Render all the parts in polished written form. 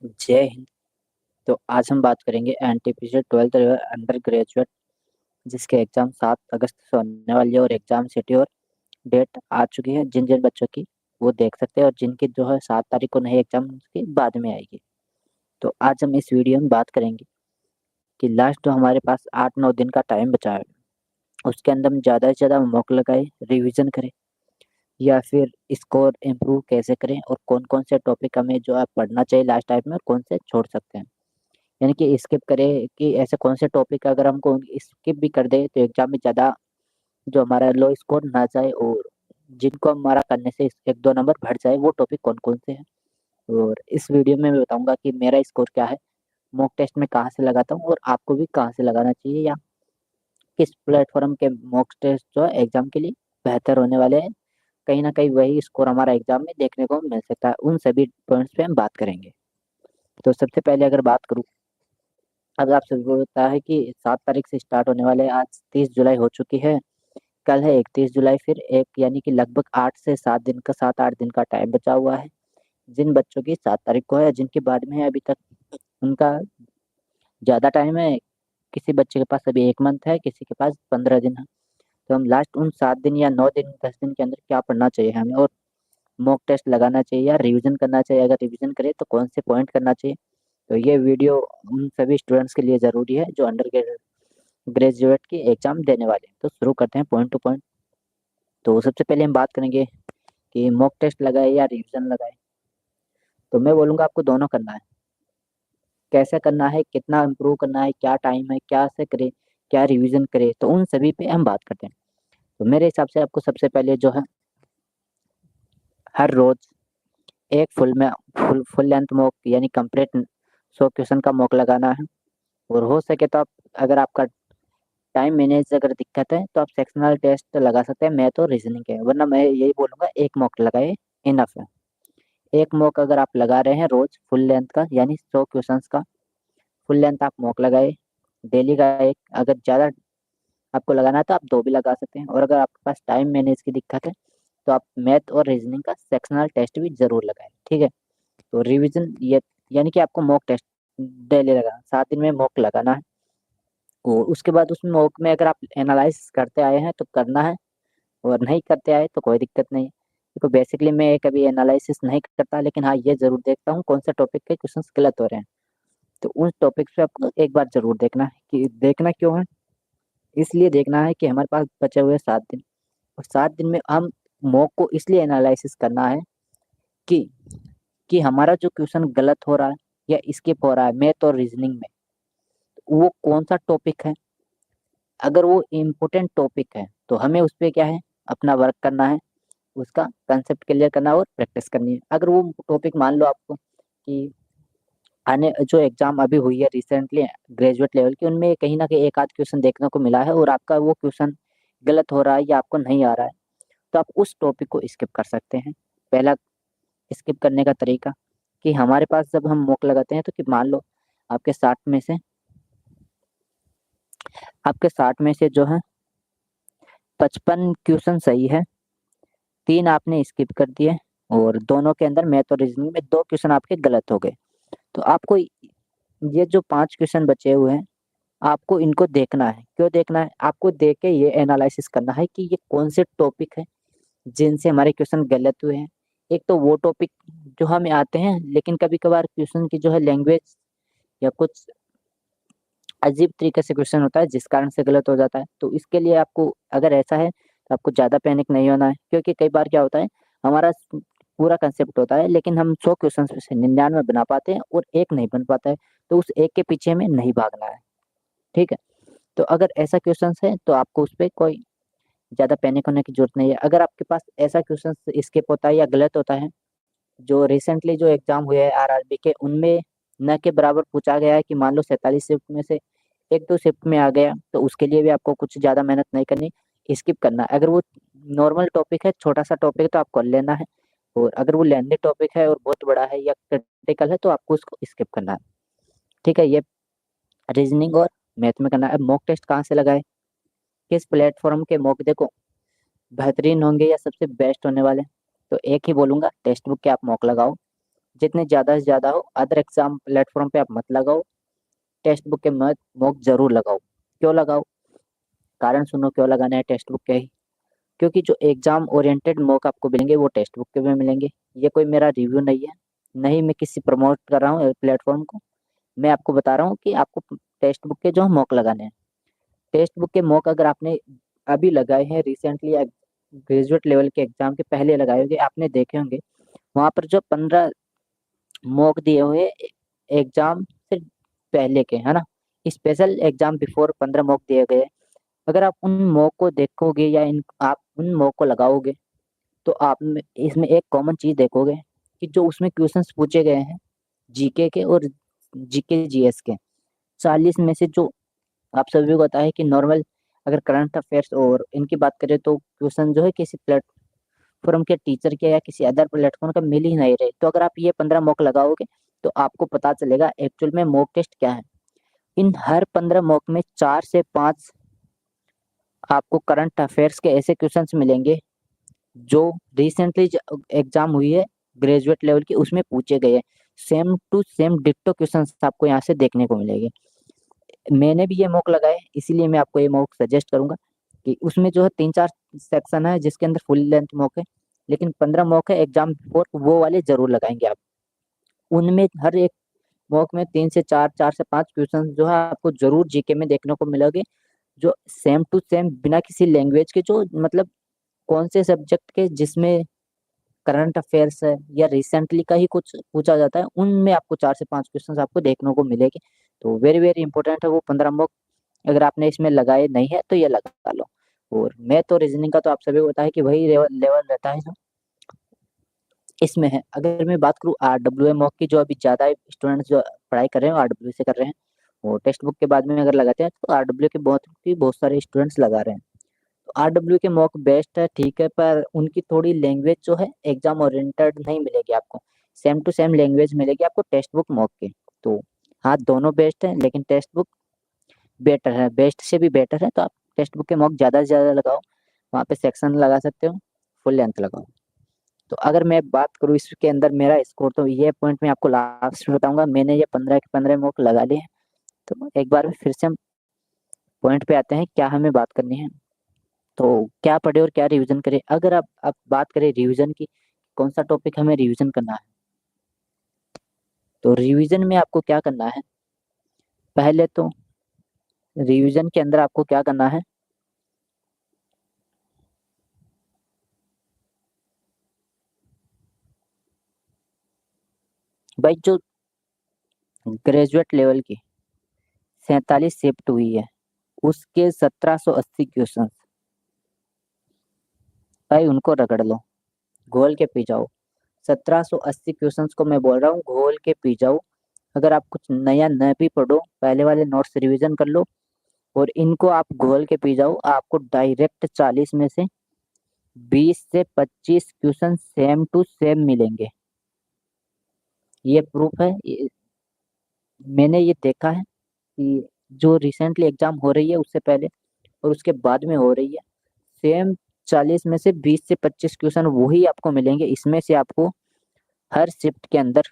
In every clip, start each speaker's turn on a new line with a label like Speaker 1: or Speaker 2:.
Speaker 1: जय हिंद। तो आज हम बात करेंगे एनटीपीसी 12th अंडर ग्रेजुएट, जिसके एग्जाम 7 अगस्त से होने वाली है और एग्जाम सिटी और डेट आ चुकी है। जिन जिन बच्चों की वो देख सकते हैं और जिनकी जो है 7 तारीख को नहीं एग्जाम की बाद में आएगी। तो आज हम इस वीडियो में बात करेंगे कि लास्ट जो हमारे पास 8-9 दिन का टाइम बचा है उसके अंदर हम ज़्यादा से ज़्यादा मॉक लगाए, रिविजन करें या फिर स्कोर इम्प्रूव कैसे करें और कौन कौन से टॉपिक हमें जो है पढ़ना चाहिए लास्ट टाइम में और कौन से छोड़ सकते हैं। यानी कि स्किप करें कि ऐसे कौन से टॉपिक अगर हमको स्किप भी कर दे तो एग्जाम में ज़्यादा जो हमारा लो स्कोर ना जाए और जिनको हमारा करने से 1-2 नंबर बढ़ जाए वो टॉपिक कौन कौन से हैं। और इस वीडियो में मैं बताऊंगा कि मेरा स्कोर क्या है, मॉक टेस्ट में कहाँ से लगाता हूँ और आपको भी कहाँ से लगाना चाहिए या किस प्लेटफॉर्म के मॉक टेस्ट जो है एग्जाम के लिए बेहतर होने वाले हैं। कहीं ना कहीं वही स्कोर हमारा एग्जाम में देखने को मिल सकता है। उन सभी पॉइंट्स पे हम बात करेंगे। तो सबसे पहले अगर बात करूँ, अब आप सबको पता है कि 7 तारीख से स्टार्ट होने वाले हैं। आज 30 जुलाई हो चुकी है, कल है 31 जुलाई, फिर एक यानी कि लगभग 8 से 7 दिन का 7-8 दिन का टाइम बचा हुआ है। जिन बच्चों की 7 तारीख को है, जिनके बाद में है अभी तक उनका ज़्यादा टाइम है। किसी बच्चे के पास अभी 1 मंथ है, किसी के पास 15 दिन है। तो हम लास्ट उन 7 दिन या 9 दिन 10 दिन के अंदर क्या पढ़ना चाहिए हमें और मॉक टेस्ट लगाना चाहिए या रिविजन करना चाहिए, अगर रिविजन करें तो कौन से पॉइंट करना चाहिए। तो ये वीडियो उन सभी स्टूडेंट्स के लिए ज़रूरी है जो अंडर ग्रेजुएट की एग्जाम देने वाले हैं। तो शुरू करते हैं पॉइंट टू पॉइंट। तो सबसे पहले हम बात करेंगे कि मॉक टेस्ट लगाए या रिवीजन लगाए। तो मैं बोलूँगा आपको दोनों करना है। कैसे करना है, कितना इम्प्रूव करना है, क्या टाइम है, क्या से करे, क्या रिवीजन करे, तो उन सभी पे हम बात करते हैं। तो मेरे हिसाब से आपको सबसे पहले जो है हर रोज एक फुल लेंथ मॉक यानी कंप्लीट 100 क्वेश्चन का मॉक लगाना है। और हो सके तो आप, अगर आपका टाइम मैनेज अगर दिक्कत है तो आप सेक्शनल टेस्ट लगा सकते हैं, मैथ और रीजनिंग के, वरना मैं यही बोलूँगा एक मॉक लगाए, इनफ है। एक मॉक अगर आप लगा रहे हैं रोज फुल लेंथ का यानी 100 क्वेश्चंस का फुल लेंथ आप मॉक लगाए, डेली का एक। अगर ज़्यादा आपको लगाना है तो आप 2 भी लगा सकते हैं। और अगर आपके पास टाइम मैनेज की दिक्कत है तो आप मैथ और रीजनिंग का सेक्शनल टेस्ट भी जरूर लगाएं, ठीक है। तो रिवीजन ये यानी कि आपको मॉक टेस्ट डेली लगाना, 7 दिन में मॉक लगाना है। और उसके बाद उसमें मॉक में अगर आप एनालाइज करते आए हैं तो करना है, और नहीं करते आए तो कोई दिक्कत नहीं है। देखो बेसिकली मैं कभी एनालिसिस नहीं करता, लेकिन हाँ ये जरूर देखता हूँ कौन सा टॉपिक के क्वेश्चंस गलत हो रहे हैं। तो उन टॉपिक पे आपको एक बार जरूर देखना है। कि देखना क्यों है, इसलिए देखना है कि हमारे पास बचे हुए 7 दिन, और 7 दिन में हम मॉक को इसलिए एनालिसिस करना है कि हमारा जो क्वेश्चन गलत हो रहा है या स्किप हो रहा है मैथ और रीजनिंग में, वो कौन सा टॉपिक है। अगर वो इम्पोर्टेंट टॉपिक है तो हमें उस पर क्या है, अपना वर्क करना है, उसका कंसेप्ट क्लियर करना और प्रैक्टिस करनी है। अगर वो टॉपिक मान लो आपको कि आने जो एग्जाम अभी हुई है रिसेंटली ग्रेजुएट लेवल की, उनमें कहीं ना कहीं एक आध क्वेश्चन देखने को मिला है और आपका वो क्वेश्चन गलत हो रहा है या आपको नहीं आ रहा है, तो आप उस टॉपिक को स्किप कर सकते हैं। पहला स्किप करने का तरीका कि हमारे पास जब हम मॉक लगाते हैं तो कि मान लो आपके 60 में से जो है 55 क्वेश्चन सही है, 3 आपने स्किप कर दिए और दोनों के अंदर मैथ और रीजनिंग में 2 क्वेश्चन आपके गलत हो गए। तो आपको ये जो 5 क्वेश्चन बचे हुए हैं, आपको इनको देखना है। क्यों देखना है, आपको देख के ये एनालिसिस करना है कि ये कौन से टॉपिक है जिनसे हमारे क्वेश्चन गलत हुए हैं। एक तो वो टॉपिक जो हमें आते हैं, लेकिन कभी कभार क्वेश्चन की जो है लैंग्वेज या कुछ अजीब तरीके से क्वेश्चन होता है जिस कारण से गलत हो जाता है। तो इसके लिए आपको, अगर ऐसा है तो आपको ज़्यादा पैनिक नहीं होना है, क्योंकि कई बार क्या होता है, हमारा पूरा कंसेप्ट होता है लेकिन हम 100 क्वेश्चन में से 99 बना पाते हैं और एक नहीं बन पाता है। तो उस एक के पीछे में नहीं भागना है, ठीक है। तो अगर ऐसा क्वेश्चन है तो आपको उस पर कोई ज़्यादा पैनिक होने की जरूरत नहीं है। अगर आपके पास ऐसा क्वेश्चन स्किप होता है या गलत होता है, जो रिसेंटली जो एग्जाम हुए हैं आरआरबी के, उनमें न के बराबर पूछा गया है कि मान लो 47 शिफ्ट में से 1-2 शिफ्ट में आ गया, तो उसके लिए भी आपको कुछ ज़्यादा मेहनत नहीं करनी, स्किप करना है। अगर वो नॉर्मल टॉपिक है, छोटा सा टॉपिक है तो आपको लेना है, और अगर वो लेंदी टॉपिक है और बहुत बड़ा है या क्रिटिकल है तो आपको उसको स्किप करना है, ठीक है। ये रीजनिंग और मैथ में करना है। अब मॉक टेस्ट कहाँ से लगाए, किस प्लेटफॉर्म के मॉक देखो बेहतरीन होंगे या सबसे बेस्ट होने वाले, तो एक ही बोलूंगा, टेक्स्ट बुक के आप मॉक लगाओ। जितने ज़्यादा से ज़्यादा हो। अदर एग्जाम प्लेटफॉर्म पे आप मत लगाओ, टेक्स्ट बुक के मॉक जरूर लगाओ। क्यों लगाओ, कारण सुनो क्यों लगाना है टेक्स्ट बुक के ही। क्योंकि जो एग्जाम ओरिएंटेड मॉक आपको मिलेंगे वो टेक्स्ट बुक के में मिलेंगे। ये कोई मेरा रिव्यू नहीं है, नहीं मैं किसी प्रमोट कर रहा हूँ प्लेटफॉर्म को, मैं आपको बता रहा हूँ कि आपको टेक्स्ट बुक के जो मॉक लगाने हैं। टेक्स्ट बुक के मॉक अगर आपने अभी लगाए हैं रिसेंटली या ग्रेजुएट लेवल के एग्जाम के पहले लगाए होंगे, आपने देखे होंगे वहाँ पर जो 15 मॉक दिए हुए एग्जाम से पहले के, है ना, स्पेशल एग्जाम बिफोर 15 मॉक दिए गए। अगर आप उन मॉक को देखोगे या इन आप उन मॉक को लगाओगे तो आप इसमें एक कॉमन चीज देखोगे कि जो उसमें क्वेश्चंस पूछे गए हैं जीके के और जीके जीएस के, 40 में से जो आप सभी को पता है कि नॉर्मल अगर करंट अफेयर्स और इनकी बात करें तो क्वेश्चन जो है किसी प्लेटफॉर्म के टीचर के या किसी अदर प्लेटफॉर्म का मिल ही नहीं रहे। तो अगर आप ये 15 मॉक लगाओगे तो आपको पता चलेगा एक्चुअल में मॉक टेस्ट क्या है। इन हर 15 मॉक में 4 से 5 आपको करंट अफेयर्स के ऐसे क्वेश्चंस मिलेंगे जो रिसेंटली एग्जाम हुई है ग्रेजुएट लेवल की उसमें पूछे गए हैं। Same to same ditto questions आपको यहाँ से देखने को मिलेंगे। मैंने भी ये मॉक लगाए इसीलिए मैं आपको ये मॉक सजेस्ट करूंगा कि उसमें जो है 3-4 सेक्शन है जिसके अंदर फुल लेंथ मॉक है, लेकिन 15 मॉक है एग्जाम बिफोर, वो वाले जरूर लगाएंगे आप। उनमें हर एक मॉक में 3 से 4, 4 से 5 क्वेश्चन जो है आपको जरूर जीके में देखने को मिलेंगे, जो सेम टू सेम बिना किसी लैंग्वेज के, जो मतलब कौन से सब्जेक्ट के जिसमें करंट अफेयर्स है या रिसेंटली का ही कुछ पूछा जाता है, उनमें आपको 4 से 5 क्वेश्चन आपको देखने को मिलेंगे। तो वेरी वेरी इंपॉर्टेंट है वो 15 मॉक। अगर आपने इसमें लगाए नहीं है तो ये लगा लो। और मैं तो रीजनिंग का तो आप सभी को पता है कि वही लेवल लेवल रहता है जो इसमें है। अगर मैं बात करूँ आरडब्ल्यू मॉक की, जो अभी ज़्यादा स्टूडेंट्स जो पढ़ाई कर रहे हैं आरडब्ल्यू से कर रहे हैं, और टेक्स्ट बुक के बाद में अगर लगाते हैं तो आरडब्ल्यू के बहुत सारे स्टूडेंट्स लगा रहे हैं। तो आरडब्ल्यू के मॉक बेस्ट है ठीक है, पर उनकी थोड़ी लैंग्वेज जो है एग्जाम ओरिएंटेड नहीं मिलेगी आपको, सेम टू सेम लैंग्वेज मिलेगी आपको टेक्स्ट बुक मॉक के। तो हाँ दोनों बेस्ट है, लेकिन टेक्स्ट बुक बेटर है, बेस्ट से भी बेटर है। तो आप टेक्स्ट बुक के मॉक ज़्यादा से ज़्यादा लगाओ, वहाँ पे सेक्शन लगा सकते हो, फुल लेंथ लगाओ। तो अगर मैं बात करूँ इसके अंदर मेरा स्कोर, तो ये पॉइंट मैं आपको लास्ट में बताऊंगा। मैंने ये 15 के 15 मॉक लगा लिए हैं। तो एक बार फिर से हम पॉइंट पे आते हैं क्या हमें बात करनी है। तो क्या पढ़े और क्या रिवीजन करें। अगर आप बात करें रिवीजन की, कौन सा टॉपिक हमें रिवीजन करना है, तो रिवीजन में आपको क्या करना है, पहले तो रिवीजन के अंदर आपको क्या करना है, भाई जो ग्रेजुएट लेवल की 47 शिफ्ट हुई है उसके 1780 क्वेश्चन, भाई उनको रगड़ लो, घोल के पी जाओ। 1780 क्वेश्चंस को मैं बोल रहा हूँ घोल के पी जाओ। अगर आप कुछ नया न भी पढ़ो, पहले वाले नोट्स रिवीजन कर लो और इनको आप घोल के पी जाओ। आपको डायरेक्ट 40 में से 20 से 25 क्वेश्चन सेम टू सेम मिलेंगे। ये प्रूफ है, मैंने ये देखा है कि जो रिसेंटली एग्जाम हो रही है उससे पहले और उसके बाद में हो रही है, सेम 40 में से 20 से 25 क्वेश्चन वही आपको मिलेंगे। इसमें से आपको हर शिफ्ट के अंदर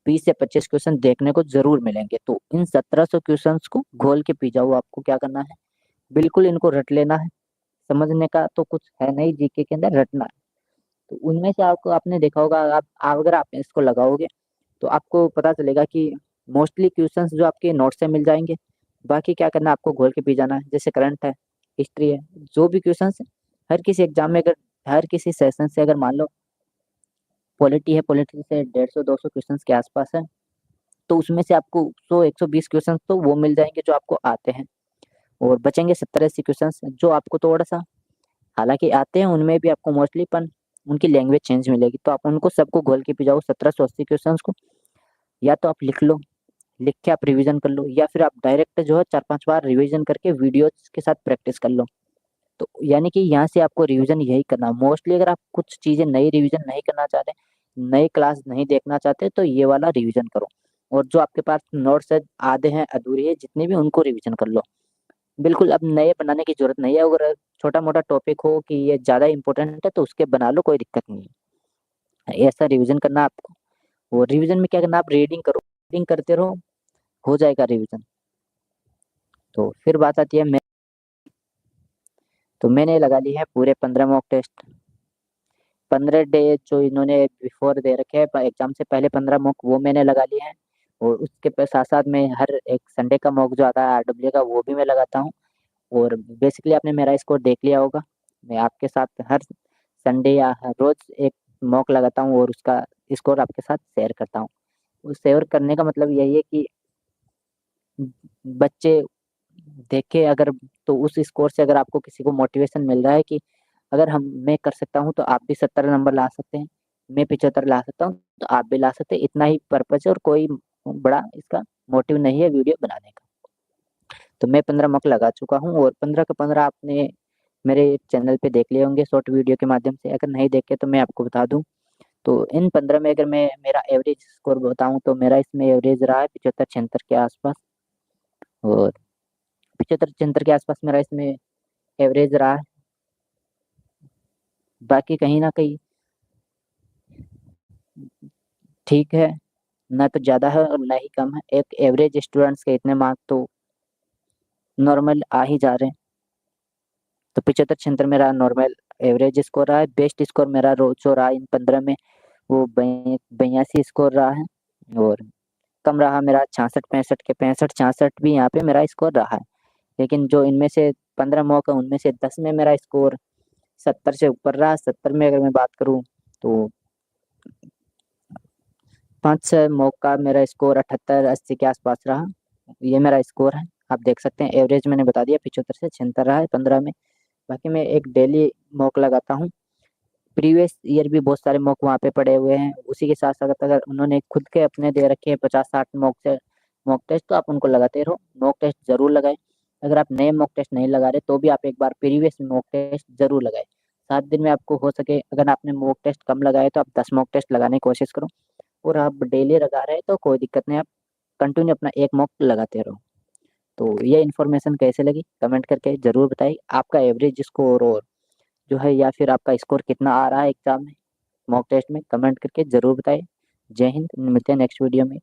Speaker 1: 20 से 25 क्वेश्चन देखने को जरूर मिलेंगे। तो इन 1700 क्वेश्चंस को घोल के पी जाओ। आपको क्या करना है, बिल्कुल इनको रट लेना है। समझने का तो कुछ है नहीं, जीके के अंदर रटना है। तो उनमें से आपको आपने देखा होगा, अगर आप इसको लगाओगे तो आपको पता चलेगा कि मोस्टली क्वेश्चंस जो आपके नोट से मिल जाएंगे। बाकी क्या करना है, आपको घोल के पी जाना है। जैसे करंट है, हिस्ट्री है, जो भी क्वेश्चंस है हर किसी एग्जाम में, अगर हर किसी सेशन से अगर मान लो पॉलिटी है, पॉलिटी से 150-200 क्वेश्चन के आसपास है, तो उसमें से आपको 100-120 क्वेश्चन तो वो मिल जाएंगे जो आपको आते हैं, और बचेंगे 70-80 क्वेश्चन जो आपको थोड़ा सा हालांकि आते हैं उनमें भी आपको मोस्टली, पर उनकी लैंग्वेज चेंज मिलेगी। तो आप उनको सबको घोल के पी जाओ 1780 क्वेश्चन को। या तो आप लिख लो, लिख के आप रिवीजन कर लो, या फिर आप डायरेक्ट जो है 4-5 बार रिवीजन करके वीडियोस के साथ प्रैक्टिस कर लो। तो यानी कि यहाँ से आपको रिवीजन यही करना मोस्टली। अगर आप कुछ चीजें नई रिवीजन नहीं करना चाहते, नई क्लास नहीं देखना चाहते, तो ये वाला रिवीजन करो। और जो आपके पास नोट्स है आधे हैं अधूरे है जितने भी, उनको रिवीजन कर लो। बिल्कुल अब नए बनाने की जरूरत नहीं है। अगर छोटा मोटा टॉपिक हो कि ये ज्यादा इंपॉर्टेंट है तो उसके बना लो, कोई दिक्कत नहीं है। ऐसा रिवीजन करना आपको। और रिवीजन में क्या करना, आप रीडिंग करो, रीडिंग करते रहो, हो जाएगा रिवीजन। तो फिर बात आती है तो मैंने लगा ली है पूरे 15 मॉक टेस्ट। 15 डे जो इन्होंने बिफोर दे रखे हैं एग्जाम से पहले 15 मॉक, वो मैंने लगा लिए हैं। और उसके साथ साथ मैं हर एक संडे का मॉक जो आता है आरडब्ल्यू का, वो भी मैं लगाता हूँ। और बेसिकली आपने मेरा स्कोर देख लिया होगा, मैं आपके साथ हर संडे या हर रोज एक मॉक लगाता हूँ और उसका स्कोर आपके साथ शेयर करता हूँ। उस शेयर करने का मतलब यही है कि बच्चे देखे अगर, तो उस स्कोर से अगर आपको किसी को मोटिवेशन मिल रहा है कि अगर मैं कर सकता हूँ तो आप भी 70 नंबर ला सकते हैं, मैं 75 ला सकता हूँ तो आप भी ला सकते हैं, इतना ही पर्पज है और कोई बड़ा इसका मोटिव नहीं है वीडियो बनाने का। तो मैं 15 मॉक लगा चुका हूँ और 15 के 15 आपने मेरे चैनल पे देख लिए होंगे शॉर्ट वीडियो के माध्यम से। अगर नहीं देखे तो मैं आपको बता दूं, तो इन 15 में अगर मैं मेरा एवरेज स्कोर बताऊं तो मेरा इसमें एवरेज रहा है 75-76 के आसपास। और 75-76 के आसपास मेरा इसमें एवरेज रहा है। बाकी कहीं ना कहीं ठीक है, ना तो ज़्यादा है और ना ही कम है। एक एवरेज स्टूडेंट्स के इतने मार्क्स तो नॉर्मल आ ही जा रहे हैं। तो 75-76 मेरा नॉर्मल एवरेज स्कोर रहा है। बेस्ट स्कोर मेरा जो रहा इन 15 में वो 82 स्कोर रहा है। और कम रहा मेरा 66-65 के, 65-66 भी यहाँ पे मेरा स्कोर रहा है। लेकिन जो इनमें से 15 मौका उनमें से 10 में मेरा स्कोर 70 से ऊपर रहा। 70 में अगर मैं बात करूँ तो 5-6 मौका मेरा स्कोर 78-80 के आसपास रहा। ये मेरा स्कोर है, आप देख सकते हैं। एवरेज मैंने बता दिया 75 से 76 रहा है 15 में। बाकी मैं एक डेली मॉक लगाता हूँ। प्रीवियस ईयर भी बहुत सारे मॉक वहाँ पे पड़े हुए हैं। उसी के साथ साथ अगर उन्होंने खुद के अपने दे रखे हैं 50-60 मॉक टेस्ट, तो आप उनको लगाते रहो। मॉक टेस्ट जरूर लगाए। अगर आप नए मॉक टेस्ट नहीं लगा रहे तो भी आप एक बार प्रीवियस मॉक टेस्ट जरूर लगाए। 7 दिन में आपको हो सके, अगर आपने मॉक टेस्ट कम लगाए तो आप 10 मॉक टेस्ट लगाने की कोशिश करो। और आप डेली लगा रहे हैं तो कोई दिक्कत नहीं, आप कंटिन्यू अपना एक मॉक लगाते रहो। तो ये इन्फॉर्मेशन कैसे लगी कमेंट करके जरूर बताइए। आपका एवरेज स्कोर और जो है या फिर आपका स्कोर कितना आ रहा है एग्जाम में, मॉक टेस्ट में, कमेंट करके जरूर बताइए। जय हिंद, मिलते हैं नेक्स्ट वीडियो में।